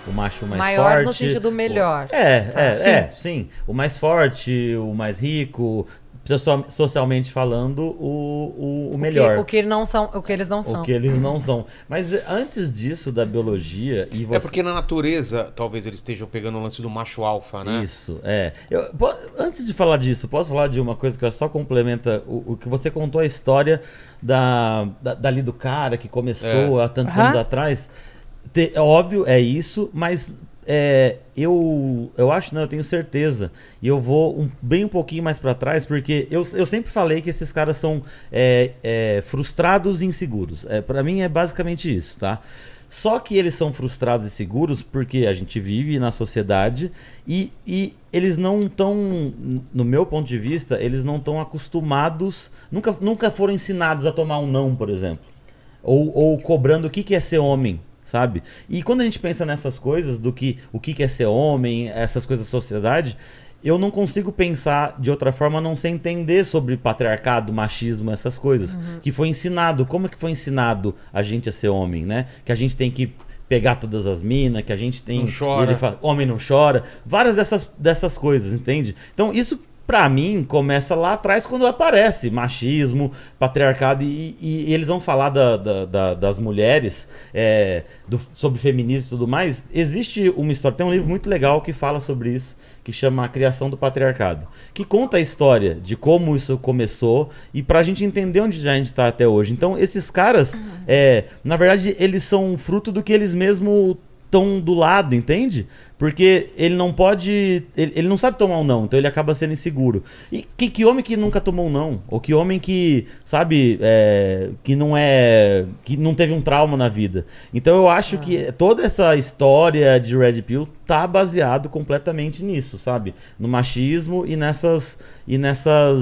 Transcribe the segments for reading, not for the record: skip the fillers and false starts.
o macho mais Maior forte. no sentido melhor. Sim. O mais forte, o mais rico, socialmente falando, o melhor. O que eles não são. O que eles não são. Mas antes disso, da biologia... É porque na natureza, talvez eles estejam pegando o lance do macho alfa, né? Isso, antes de falar disso, posso falar de uma coisa que só complementa o que você contou, a história dali do cara que começou há tantos anos atrás. Óbvio, é isso, mas... eu acho, não, eu tenho certeza, e eu vou bem um pouquinho mais pra trás, porque eu sempre falei que esses caras são frustrados e inseguros. Pra mim é basicamente isso, tá? Só que eles são frustrados e seguros porque a gente vive na sociedade e eles não estão, no meu ponto de vista, eles não estão acostumados, nunca foram ensinados a tomar um não, por exemplo, ou cobrando o que é ser homem. Sabe? E quando a gente pensa nessas coisas, o que é ser homem, essas coisas da sociedade, eu não consigo pensar de outra forma a não ser entender sobre patriarcado, machismo, essas coisas. Que foi ensinado. Como é que foi ensinado a gente a ser homem, né? Que a gente tem que pegar todas as minas, que a gente tem... Não chora. Ele fala, homem não chora. Várias dessas coisas, entende? Então isso... Pra mim, começa lá atrás quando aparece machismo, patriarcado, e eles vão falar das mulheres, sobre feminismo e tudo mais. Existe uma história, tem um livro muito legal que fala sobre isso, que chama A Criação do Patriarcado, que conta a história de como isso começou e pra gente entender onde a gente tá até hoje. Então, esses caras, na verdade, eles são fruto do que eles mesmos estão do lado, entende? Porque ele não pode... Ele não sabe tomar um não, então ele acaba sendo inseguro. E que homem que nunca tomou um não? Ou que homem que, sabe, que não teve um trauma na vida? Então eu acho que toda essa história de Red Pill tá baseado completamente nisso, sabe? No machismo e nessas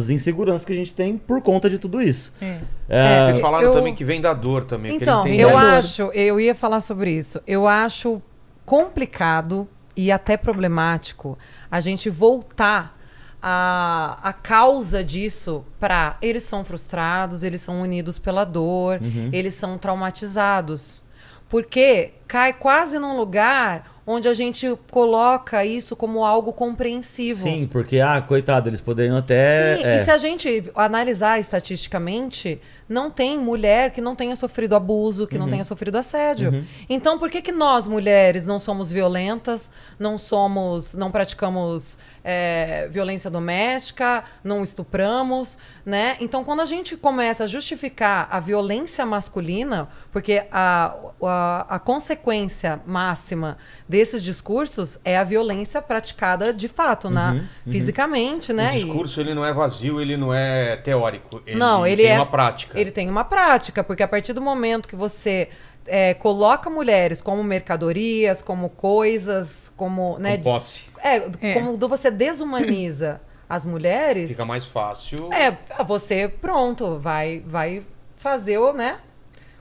inseguranças que a gente tem por conta de tudo isso. Vocês falaram também que vem da dor também. Então, eu ia falar sobre isso. Eu acho complicado e até problemático a gente voltar a causa disso para eles são frustrados, eles são unidos pela dor, eles são traumatizados. Porque cai quase num lugar onde a gente coloca isso como algo compreensivo. Sim, porque, coitado, eles poderiam até... Sim, e se a gente analisar estatisticamente, não tem mulher que não tenha sofrido abuso, que não tenha sofrido assédio. Então, por que nós, mulheres, não somos violentas, não praticamos violência doméstica, não estupramos, né? Então, quando a gente começa a justificar a violência masculina, porque a consequência máxima desses discursos é a violência praticada de fato, fisicamente, né? O discurso ele não é vazio, ele não é teórico. Ele tem uma prática. Ele tem uma prática, porque a partir do momento que você coloca mulheres como mercadorias, como coisas, como... Com posse. Quando você desumaniza as mulheres... Fica mais fácil. Você, pronto, vai fazer, né?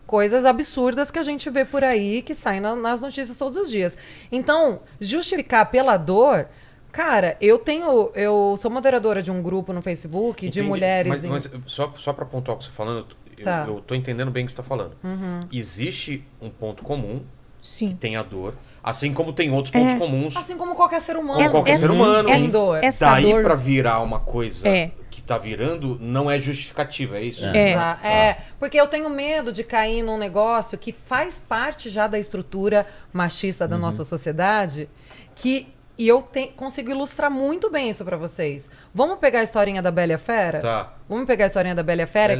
Coisas absurdas que a gente vê por aí, que saem nas notícias todos os dias. Então, justificar pela dor... Cara, eu sou moderadora de um grupo no Facebook de mulheres... Mas só para pontuar o que você está falando, eu tô entendendo bem o que você está falando. Existe um ponto comum, que tem a dor, assim como tem outros pontos comuns. Assim como qualquer ser humano. Como qualquer ser humano. Tem dor. Daí para virar uma coisa que tá virando, não é justificativa, é isso? Porque eu tenho medo de cair num negócio que faz parte já da estrutura machista da nossa sociedade, e eu consigo ilustrar muito bem isso pra vocês. Vamos pegar a historinha da Bela e a Fera? Tá. Vamos pegar a historinha da Bela e a Fera,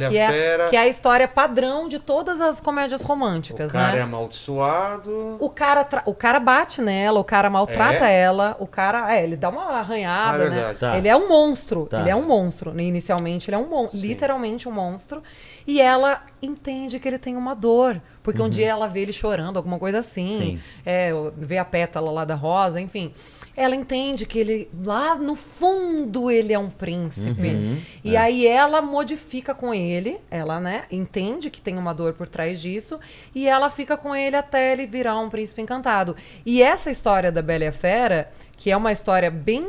que é a história padrão de todas as comédias românticas, né? O cara é amaldiçoado. O cara bate nela, o cara maltrata ela, o cara... ele dá uma arranhada, né? Tá. Ele é um monstro. Tá. Ele é um monstro. Inicialmente, ele é literalmente um monstro. E ela entende que ele tem uma dor. Porque um dia ela vê ele chorando, alguma coisa assim. Vê a pétala lá da rosa, enfim. Ela entende que ele, lá no fundo, ele é um príncipe. E aí ela modifica com ele, ela, né, entende que tem uma dor por trás disso, e ela fica com ele até ele virar um príncipe encantado. E essa história da Bela e a Fera, que é uma história bem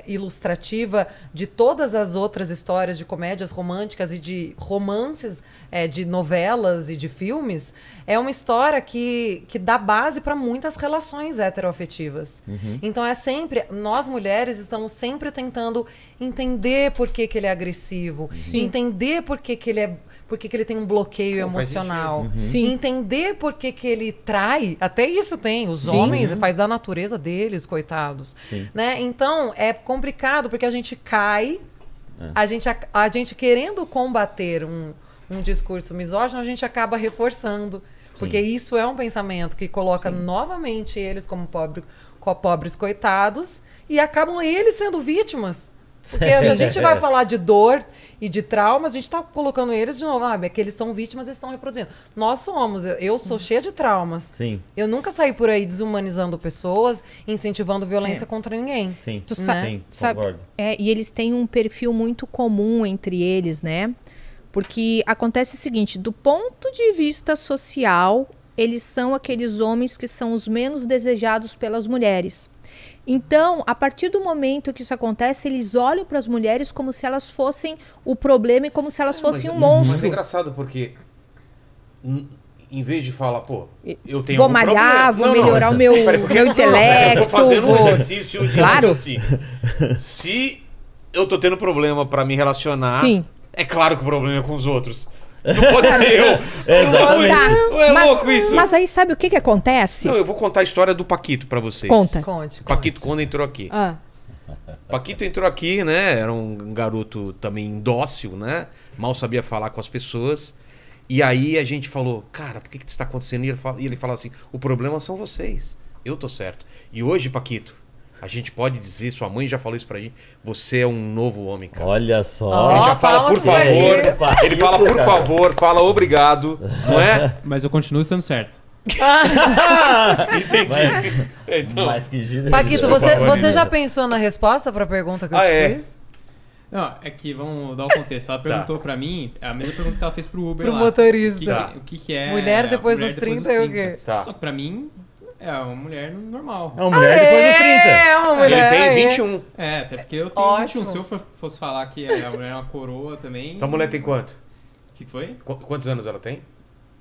ilustrativa de todas as outras histórias de comédias românticas e de romances, de novelas e de filmes, é uma história que dá base para muitas relações heteroafetivas. Então nós mulheres estamos sempre tentando entender por que ele é agressivo, entender por que ele tem um bloqueio emocional. Entender por que ele trai. Até isso tem. Os homens faz da natureza deles, coitados. Né? Então, é complicado porque a gente cai. A gente querendo combater um discurso misógino, a gente acaba reforçando. Porque isso é um pensamento que coloca novamente eles como pobres coitados e acabam eles sendo vítimas. Porque se a gente vai falar de dor e de traumas, a gente está colocando eles de novo. É que eles são vítimas, eles estão reproduzindo. Nós somos. Eu sou cheia de traumas. Eu nunca saí por aí desumanizando pessoas, incentivando violência contra ninguém. Tu sabe, concordo. E eles têm um perfil muito comum entre eles, né? Porque acontece o seguinte, do ponto de vista social, eles são aqueles homens que são os menos desejados pelas mulheres. Então, a partir do momento que isso acontece, eles olham para as mulheres como se elas fossem o problema e como se elas fossem um monstro. Mas é engraçado porque, em vez de falar, eu tenho vou malhar, vou melhorar o meu intelecto. Eu tô fazendo um exercício de claro. Se eu tô tendo problema para me relacionar, é claro que o problema é com os outros. Não pode ser eu. Louco isso. Mas aí sabe o que acontece? Não, eu vou contar a história do Paquito pra vocês. Conte. Paquito quando entrou aqui. Paquito entrou aqui, né? Era um garoto também dócil, né? Mal sabia falar com as pessoas. E aí a gente falou, cara, por que isso tá acontecendo? E ele fala assim, o problema são vocês. Eu tô certo. E hoje, Paquito, a gente pode dizer, sua mãe já falou isso pra gente, você é um novo homem, cara. Olha só. Ele já fala, por favor. Ele fala, por favor, fala obrigado, não é? Mas eu continuo estando certo. Entendi. Então, Paquito, você já pensou na resposta pra pergunta que eu te fiz? Não, é que vamos dar o contexto. Ela perguntou pra mim, a mesma pergunta que ela fez pro Uber pro motorista. O que é... Mulher depois dos 30 e o quê? Só que pra mim... É uma mulher normal. É uma mulher depois dos 30. É uma mulher. Ele tem 21. Até porque eu tenho 21. Se eu fosse falar que a mulher é uma coroa também... Então a mulher tem quanto? O que foi? Quantos anos ela tem?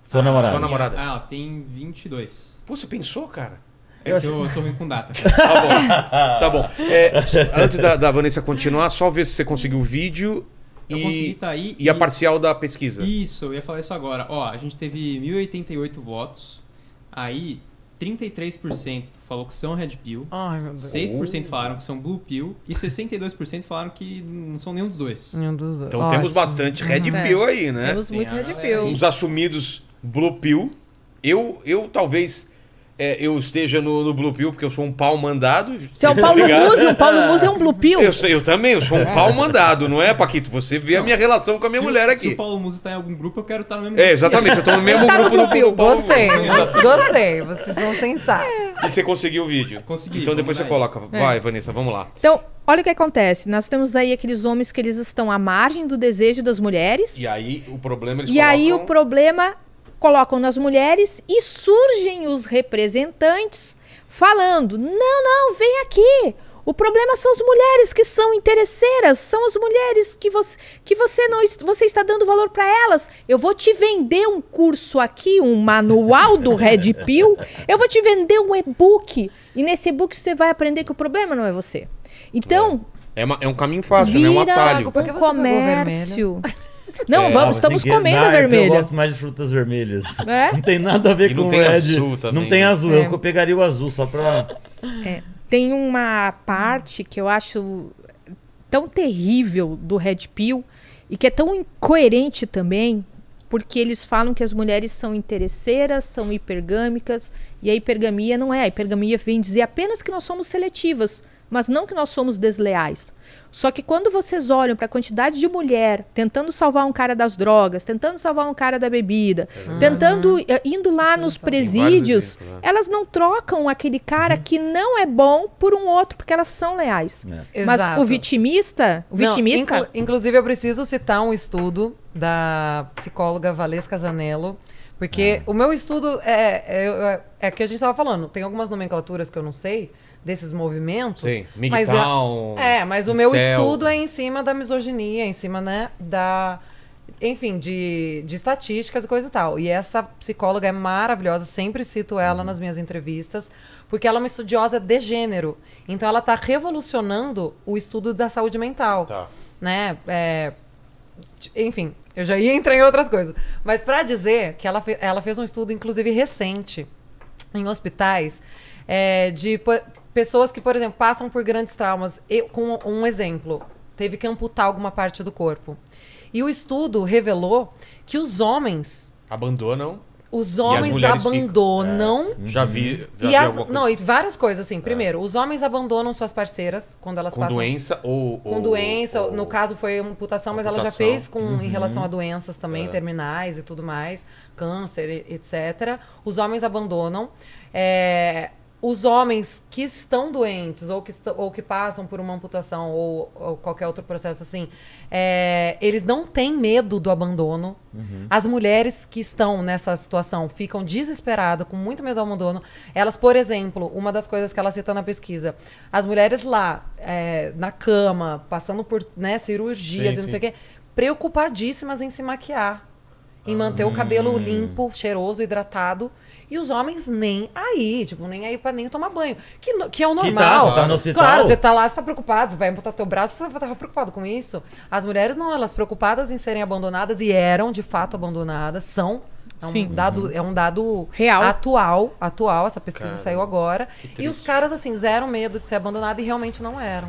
Sua namorada. Sua namorada. Ela tem 22. Pô, você pensou, cara? Eu sou ruim com data. Tá bom. Antes da Vanessa continuar, só ver se você conseguiu o vídeo consegui tá aí. E a parcial da pesquisa. Isso, eu ia falar isso agora. A gente teve 1.088 votos. Aí... 33% falou que são Red Pill, 6% falaram que são Blue Pill e 62% falaram que não são nenhum dos dois. Então temos bastante Red Pill aí, né? Temos muito Red Pill. Uns assumidos Blue Pill. Eu talvez eu esteja no Blue Pill porque eu sou um pau mandado. Você é um Paulo Musi? O Paulo Musi é um Blue Pill? Eu também, eu sou um pau mandado, não é, Paquito? Você vê a minha relação com a minha mulher aqui. Se o Paulo Musi tá em algum grupo, eu quero estar no mesmo grupo. Exatamente, eu tô no mesmo grupo do Paulo Gostei, vocês são sensatos. E você conseguiu o vídeo? Consegui. Então depois você coloca. Vai, Vanessa, vamos lá. Então, olha o que acontece. Nós temos aí aqueles homens que eles estão à margem do desejo das mulheres. E aí o problema colocam nas mulheres e surgem os representantes falando, não, vem aqui. O problema são as mulheres que são interesseiras, são as mulheres que você está dando valor para elas. Eu vou te vender um curso aqui, um manual do Red Pill, eu vou te vender um e-book e nesse e-book você vai aprender que o problema não é você. Então... É um caminho fácil, né? Um atalho. Um comércio... Não, estamos comendo vermelho. Eu gosto mais de frutas vermelhas. Não tem nada a ver com tem red. Azul também, não tem azul. Eu pegaria o azul só pra... Tem uma parte que eu acho tão terrível do Red Pill e que é tão incoerente também, porque eles falam que as mulheres são interesseiras, são hipergâmicas, e a hipergamia não é. A hipergamia vem dizer apenas que nós somos seletivas, mas não que nós somos desleais. Só que quando vocês olham para a quantidade de mulher tentando salvar um cara das drogas, tentando salvar um cara da bebida, indo lá nos presídios, elas não trocam aquele cara que não é bom por um outro, porque elas são leais. Mas o vitimista... Inclusive, eu preciso citar um estudo da psicóloga Valesca Zanello, Porque o meu estudo é que a gente estava falando. Tem algumas nomenclaturas que eu não sei desses movimentos. Sim, mas MGTOW, mas o meu incel. estudo é em cima da misoginia, em cima, né, enfim, de estatísticas e coisa e tal. E essa psicóloga é maravilhosa, sempre cito ela nas minhas entrevistas, porque ela é uma estudiosa de gênero. Então ela está revolucionando o estudo da saúde mental. Tá. Né? Enfim, eu já ia entrar em outras coisas. Mas para dizer que ela fez um estudo, inclusive recente, em hospitais, de pessoas que, por exemplo, passam por grandes traumas. Com um exemplo, teve que amputar alguma parte do corpo. E o estudo revelou que os homens Abandonam. Os homens mulheres abandonam. Já vi alguma coisa. Não, e várias coisas, assim. Primeiro, os homens abandonam suas parceiras quando elas Com passam... doença ou... Com doença. No caso, foi amputação, mas ela já fez em relação a doenças também, terminais e tudo mais. Câncer, etc. Os homens abandonam. Os homens que estão doentes ou que passam por uma amputação ou qualquer outro processo assim, eles não têm medo do abandono. As mulheres que estão nessa situação ficam desesperadas, com muito medo do abandono. Elas, por exemplo, uma das coisas que ela cita na pesquisa, as mulheres lá, na cama, passando por cirurgias e não sei o quê, preocupadíssimas em se maquiar, em manter o cabelo limpo, cheiroso, hidratado. E os homens nem aí, nem aí pra nem tomar banho. Que é o normal. Você tá no hospital. Claro, você tá lá, você tá preocupado, você vai amputar teu braço, você vai estar preocupado com isso. As mulheres não, elas preocupadas em serem abandonadas, e eram de fato abandonadas, são. É um dado real. Atual, essa pesquisa saiu agora. E os caras, assim, zero medo de ser abandonado e realmente não eram.